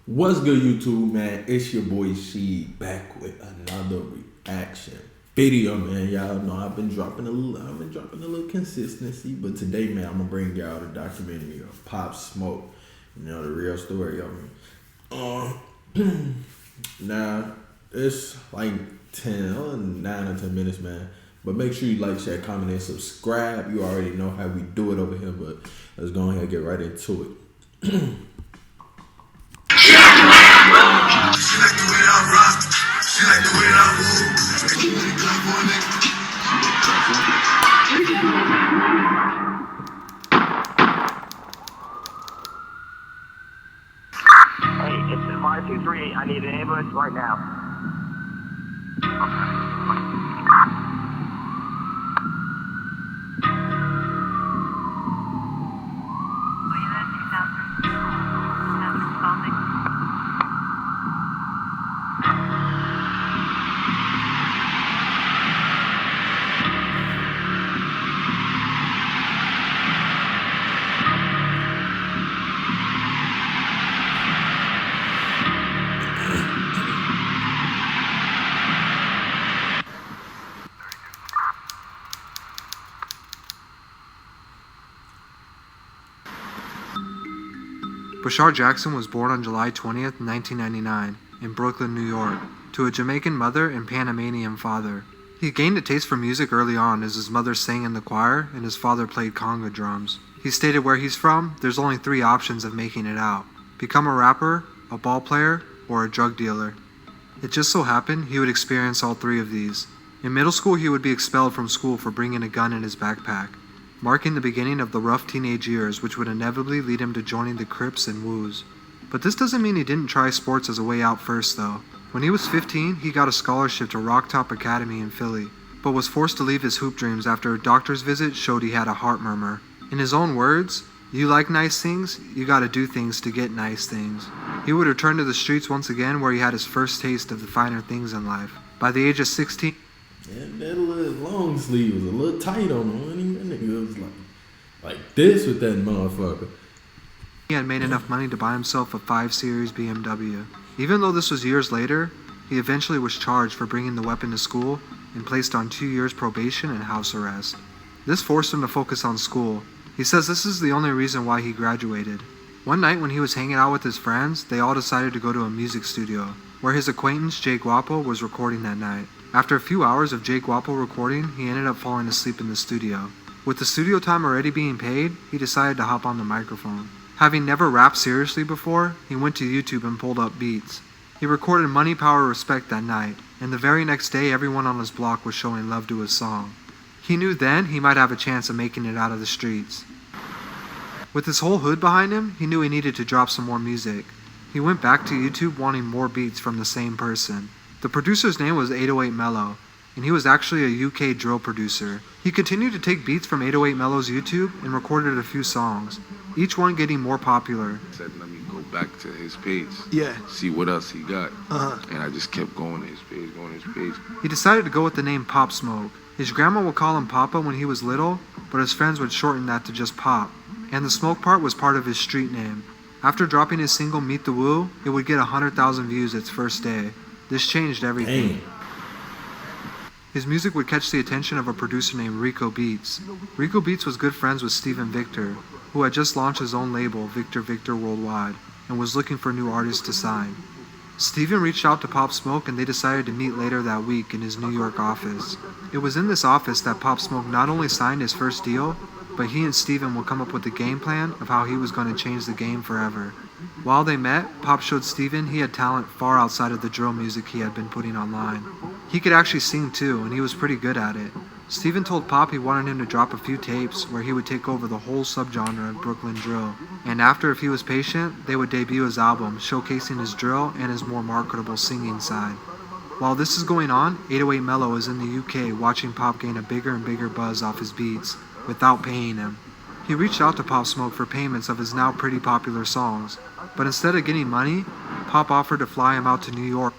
What's good, YouTube, man? It's your boy Sheed back with another reaction video, man. Y'all know I've been dropping a little consistency, but today, man, I'm gonna bring y'all the documentary of Pop Smoke. You know, the real story of him. Now it's like 9 or 10 minutes, man. But make sure you like, share, comment, and subscribe. You already know how we do it over here, but let's go ahead and get right into it. She like the way I rock. She like the way I move. Hey, it's 523. I need an ambulance right now. Bashar Jackson was born on July 20th, 1999, in Brooklyn, New York, to a Jamaican mother and Panamanian father. He gained a taste for music early on as his mother sang in the choir and his father played conga drums. He stated where he's from, there's only 3 options of making it out: become a rapper, a ball player, or a drug dealer. It just so happened he would experience all 3 of these. In middle school, he would be expelled from school for bringing a gun in his backpack, marking the beginning of the rough teenage years which would inevitably lead him to joining the Crips and Woos. But this doesn't mean he didn't try sports as a way out first, though. When he was 15, he got a scholarship to Rock Top Academy in Philly, but was forced to leave his hoop dreams after a doctor's visit showed he had a heart murmur. In his own words, "You like nice things, you gotta do things to get nice things." He would return to the streets once again, where he had his first taste of the finer things in life. By the age of 16, and that little long sleeve was a little tight on him. That nigga was like this with that motherfucker. he had made enough money to buy himself a 5 Series BMW. Even though this was years later, he eventually was charged for bringing the weapon to school and placed on 2 years probation and house arrest. This forced him to focus on school. He says this is the only reason why he graduated. One night when he was hanging out with his friends, they all decided to go to a music studio, where his acquaintance Jay Guapo was recording that night. After a few hours of Jay Guapo recording, he ended up falling asleep in the studio. With the studio time already being paid, he decided to hop on the microphone. Having never rapped seriously before, he went to YouTube and pulled up beats. He recorded Money, Power, Respect that night, and the very next day everyone on his block was showing love to his song. He knew then he might have a chance of making it out of the streets. With his whole hood behind him, he knew he needed to drop some more music. He went back to YouTube wanting more beats from the same person. The producer's name was 808 Mello, and he was actually a UK drill producer. He continued to take beats from 808 Mello's YouTube and recorded a few songs, each one getting more popular. Said, let me go back to his page. Yeah. See what else he got. And I just kept going to his page. He decided to go with the name Pop Smoke. His grandma would call him Papa when he was little, but his friends would shorten that to just Pop, and the smoke part was part of his street name. After dropping his single Meet the Woo, it would get 100,000 views its first day. This changed everything. Damn. His music would catch the attention of a producer named Rico Beats. Rico Beats was good friends with Steven Victor, who had just launched his own label, Victor Victor Worldwide, and was looking for new artists to sign. Steven reached out to Pop Smoke and they decided to meet later that week in his New York office. It was in this office that Pop Smoke not only signed his first deal, but he and Steven would come up with a game plan of how he was going to change the game forever. While they met, Pop showed Steven he had talent far outside of the drill music he had been putting online. He could actually sing too, and he was pretty good at it. Steven told Pop he wanted him to drop a few tapes where he would take over the whole subgenre of Brooklyn drill, and after, if he was patient, they would debut his album, showcasing his drill and his more marketable singing side. While this is going on, 808 Mello is in the UK watching Pop gain a bigger and bigger buzz off his beats, without paying him. He reached out to Pop Smoke for payments of his now pretty popular songs, but instead of getting money, Pop offered to fly him out to New York.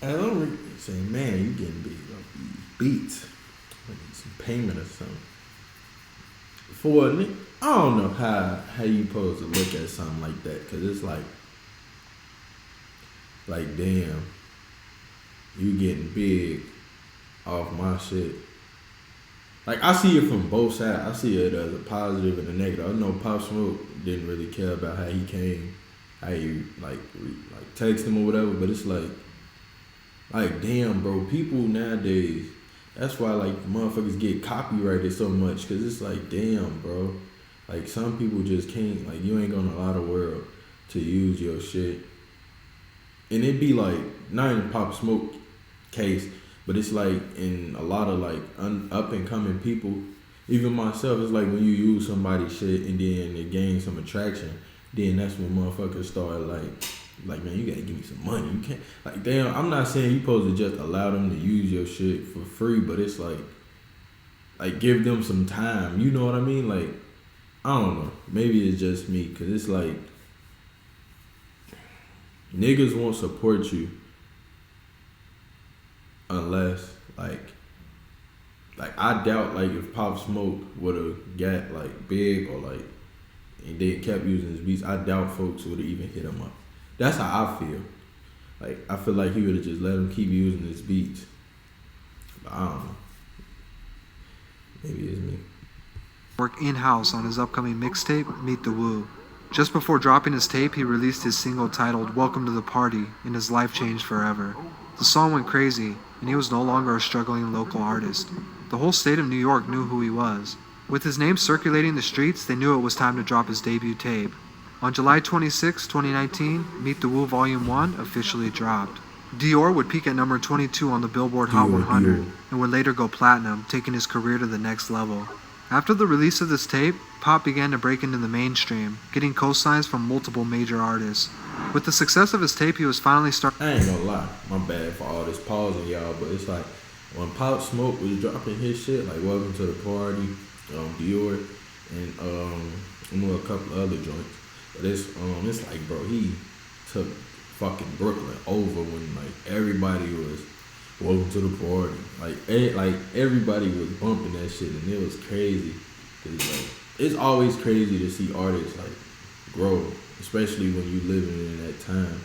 I don't really say, man, you getting big off these beats. I need some payment or something. For a nigga, I don't know how you supposed to look at something like that, because it's like, like, damn, you getting big off my shit. Like, I see it from both sides. I see it as a positive and a negative. I know Pop Smoke didn't really care about how he came, how he like text him or whatever. But it's like damn, bro. People nowadays, that's why like motherfuckers get copyrighted so much, cause it's like, damn, bro. Like, some people just can't. Like, you ain't gonna allow the world to use your shit. And it be like, not in Pop Smoke case, but it's like in a lot of like up and coming people, even myself, it's like when you use somebody's shit and then it gains some attraction, then that's when motherfuckers start like, man, you gotta give me some money. You can't, like, damn, I'm not saying you supposed to just allow them to use your shit for free, but it's like give them some time. You know what I mean? Like, I don't know. Maybe it's just me, cause it's like niggas won't support you unless like I doubt like if Pop Smoke would have got like big or like and they kept using his beats, I doubt folks would have even hit him up. That's how I feel. Like, I feel like he would have just let him keep using his beats. But I don't know. Maybe it's me. Work in-house on his upcoming mixtape, Meet the Woo. Just before dropping his tape, he released his single titled Welcome to the Party, and his life changed forever. The song went crazy, and he was no longer a struggling local artist. The whole state of New York knew who he was. With his name circulating the streets, they knew it was time to drop his debut tape. On July 26, 2019, Meet the Woo Volume 1 officially dropped. Dior would peak at number 22 on the Billboard Hot 100 and would later go platinum, taking his career to the next level. After the release of this tape, Pop began to break into the mainstream, getting co-signs from multiple major artists. With the success of his tape, he was finally I ain't gonna lie, my bad for all this pausing, y'all, but it's like when Pop Smoke was dropping his shit, like Welcome to the Party, Dior, and a couple of other joints. But it's like, bro, he took fucking Brooklyn over when like everybody was Welcome to the Party. Like everybody was bumping that shit, and it was crazy. Like, it's always crazy to see artists like grow, especially when you living in that time.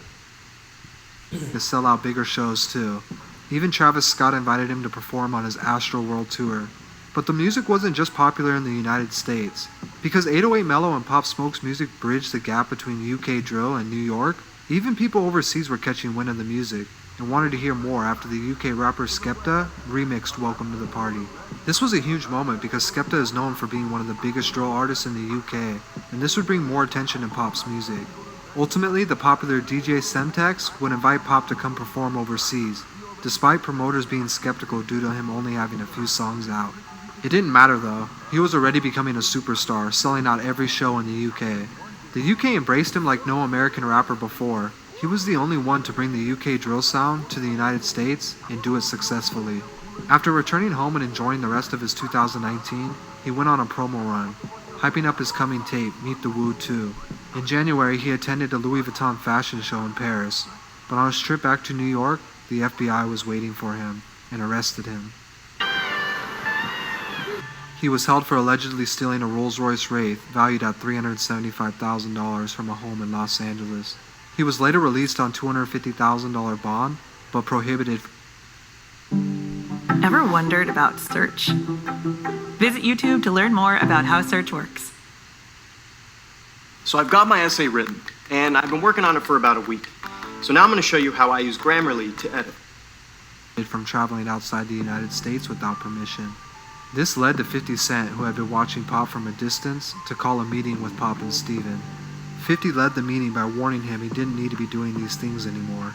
to sell out bigger shows too. Even Travis Scott invited him to perform on his Astro World Tour. But the music wasn't just popular in the United States. Because 808 Mellow and Pop Smoke's music bridged the gap between UK drill and New York, even people overseas were catching wind of the music and wanted to hear more after the UK rapper Skepta remixed Welcome to the Party. This was a huge moment because Skepta is known for being one of the biggest drill artists in the UK, and this would bring more attention in Pop's music. Ultimately, the popular DJ Semtex would invite Pop to come perform overseas, despite promoters being skeptical due to him only having a few songs out. It didn't matter though, he was already becoming a superstar, selling out every show in the UK. The UK embraced him like no American rapper before. He was the only one to bring the UK drill sound to the United States and do it successfully. After returning home and enjoying the rest of his 2019, he went on a promo run, hyping up his coming tape, Meet the Woo 2. In January, he attended a Louis Vuitton fashion show in Paris, but on his trip back to New York, the FBI was waiting for him and arrested him. He was held for allegedly stealing a Rolls-Royce Wraith valued at $375,000 from a home in Los Angeles. He was later released on $250,000 bond, but prohibited. Ever wondered about search? Visit YouTube to learn more about how search works. So I've got my essay written, and I've been working on it for about a week. So now I'm going to show you how I use Grammarly to edit. From traveling outside the United States without permission. This led to 50 Cent, who had been watching Pop from a distance, to call a meeting with Pop and Steven. 50 led the meeting by warning him he didn't need to be doing these things anymore.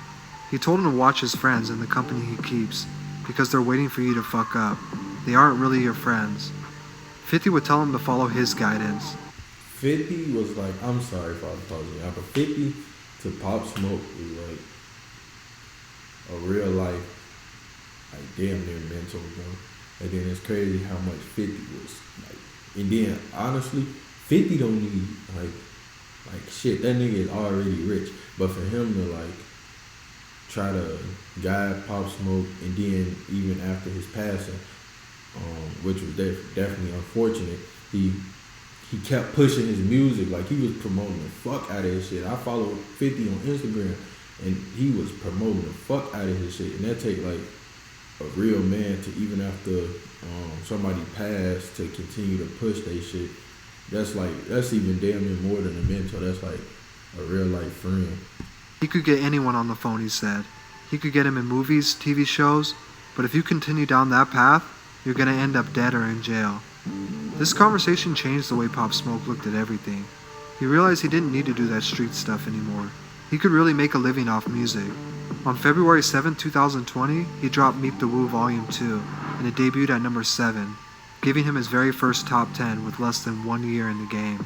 He told him to watch his friends and the company he keeps, because they're waiting for you to fuck up. They aren't really your friends. 50 would tell him to follow his guidance. 50 was like, I'm sorry for pausing out, but 50 to Pop Smoke was like a real life, like damn near mental, bro. And then it's crazy how much 50 was like. And then honestly, 50 don't need like shit. That nigga is already rich, but for him to like try to guide Pop Smoke, and then even after his passing, which was definitely unfortunate, he kept pushing his music. Like, he was promoting the fuck out of his shit. I followed 50 on Instagram, and he was promoting the fuck out of his shit, and that take like a real man to, even after somebody passed, to continue to push they shit. That's even damn near more than a mentor. That's like a real life friend. He could get anyone on the phone, he said. He could get him in movies, TV shows, but if you continue down that path, you're gonna end up dead or in jail. This conversation changed the way Pop Smoke looked at everything. He realized he didn't need to do that street stuff anymore. He could really make a living off music. On February 7, 2020, he dropped Meet the Woo Volume 2, and it debuted at number 7, giving him his very first top 10 with less than 1 year in the game.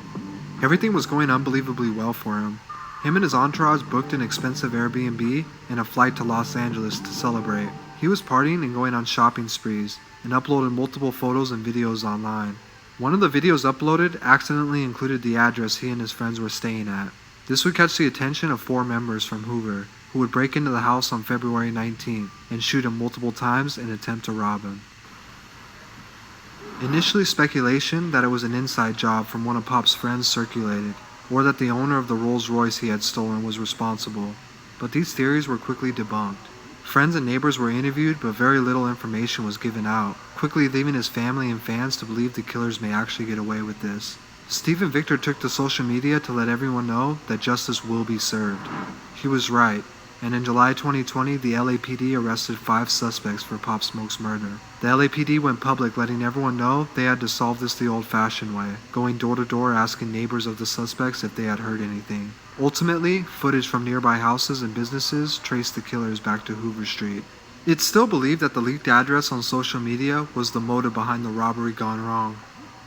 Everything was going unbelievably well for him. Him and his entourage booked an expensive Airbnb and a flight to Los Angeles to celebrate. He was partying and going on shopping sprees, and uploaded multiple photos and videos online. One of the videos uploaded accidentally included the address he and his friends were staying at. This would catch the attention of 4 members from Hoover, who would break into the house on February 19th and shoot him multiple times in an attempt to rob him. Initially, speculation that it was an inside job from one of Pop's friends circulated, or that the owner of the Rolls Royce he had stolen was responsible, but these theories were quickly debunked. Friends and neighbors were interviewed, but very little information was given out, quickly leaving his family and fans to believe the killers may actually get away with this. Stephen Victor took to social media to let everyone know that justice will be served. He was right, and in July 2020, the LAPD arrested 5 suspects for Pop Smoke's murder. The LAPD went public, letting everyone know they had to solve this the old-fashioned way, going door to door asking neighbors of the suspects if they had heard anything. Ultimately, footage from nearby houses and businesses traced the killers back to Hoover Street. It's still believed that the leaked address on social media was the motive behind the robbery gone wrong.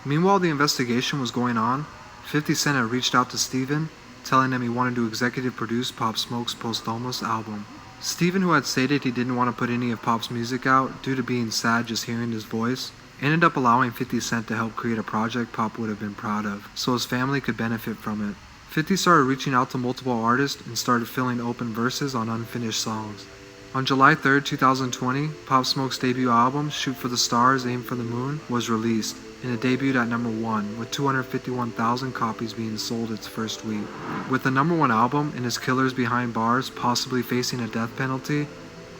Meanwhile, the investigation was going on. 50 Cent had reached out to Steven, telling him he wanted to executive produce Pop Smoke's posthumous album. Steven, who had stated he didn't want to put any of Pop's music out due to being sad just hearing his voice, ended up allowing 50 Cent to help create a project Pop would have been proud of, so his family could benefit from it. 50 started reaching out to multiple artists and started filling open verses on unfinished songs. On July 3, 2020, Pop Smoke's debut album, Shoot for the Stars, Aim for the Moon, was released, and it debuted at number 1, with 251,000 copies being sold its first week. With the number 1 album and his killers behind bars possibly facing a death penalty,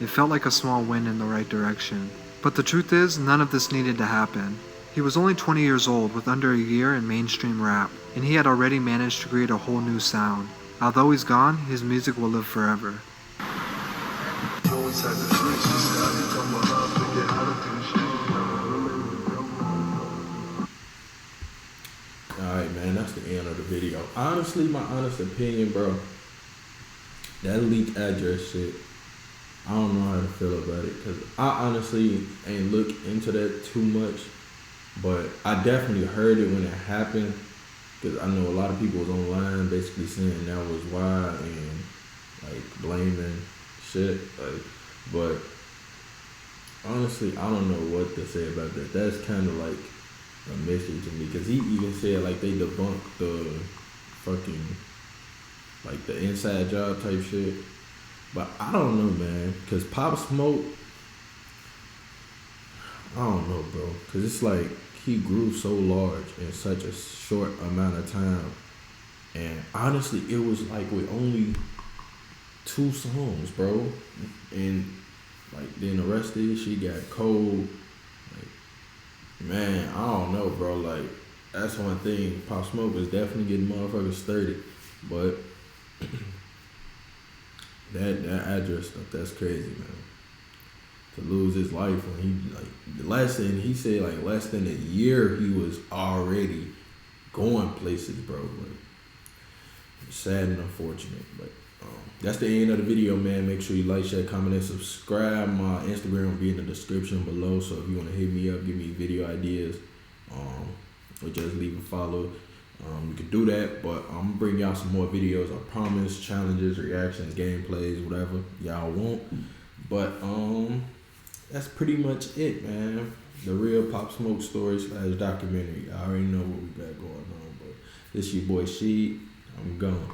it felt like a small win in the right direction. But the truth is, none of this needed to happen. He was only 20 years old with under a year in mainstream rap, and he had already managed to create a whole new sound. Although he's gone, his music will live forever. Alright, man, that's the end of the video. Honestly, my honest opinion, bro, that leaked address shit, I don't know how to feel about it, because I honestly ain't looked into that too much, but I definitely heard it when it happened, because I know a lot of people was online basically saying that was why, and like blaming shit, like, but honestly, I don't know what to say about that. That's kind of like a mystery to me, because he even said like they debunked the fucking like the inside job type shit, but I don't know, man, because Pop Smoke, I don't know, bro, because it's like he grew so large in such a short amount of time, and honestly it was like with only 2 songs, bro, and like then the rest of it, she got cold. Like, man, I don't know, bro, like that's one thing, Pop Smoke was definitely getting motherfuckers sturdy, but that address stuff, that's crazy, man. To lose his life when he like less than, he said like less than a year he was already going places, bro. Like, it's sad and unfortunate, but that's the end of the video, man. Make sure you like, share, comment, and subscribe. My Instagram will be in the description below, so if you want to hit me up, give me video ideas, or just leave a follow, you can do that. But I'm gonna bring y'all some more videos, I promise. Challenges, reactions, gameplays, whatever y'all want. But that's pretty much it, man. The real Pop Smoke story / documentary. I already know what we got going on, but this your boy Sheed. I'm gone.